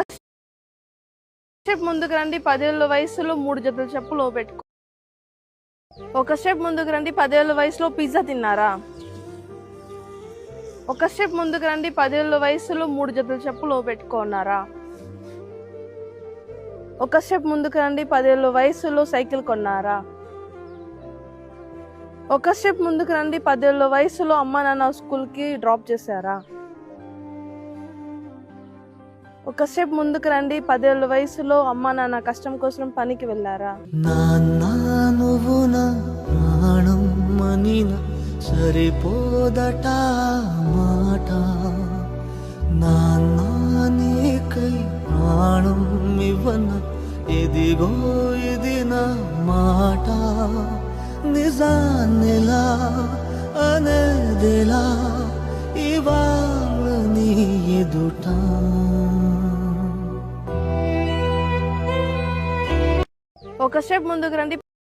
Step ముందుకు రండి, 10 ఏళ్ల వయసులో 3 జతల చెప్పులు పెట్టుకో. ఒక స్టెప్ ముందుకు రండి, 10 ఏళ్ల వయసులో పిజ్జా తిన్నారా? ఒక స్టెప్ ముందుకు రండి, 10 ఏళ్ల వయసులో 3 జతల చెప్పులు పెట్టుకున్నారా? ఒక స్టెప్ ముందుకు రండి, 10 ఏళ్ల వయసులో సైకిల్ కొన్నారా? ఒక స్టెప్ ముందుకు రండి, 10 ఏళ్ల వయసులో అమ్మ నాన్న స్కూల్కి డ్రాప్ చేశారా? ఒక స్టెప్ ముందుకు రండి, 10 ఏళ్ల వయసులో అమ్మ నాన్న కష్టం కోసం పనికి వెళ్ళారా? నాన్న నువ్వు నా ప్రాణం మనిన సరిపోదట మాట, నాన్న నీకై ప్రాణం ఇవ్వన ఇదిగో ఇది నా మాట, నిజాన్నిలా అనేదిలా ఇవాళ నీ ఎదుట. ఒక స్టెప్ ముందుకు రండి,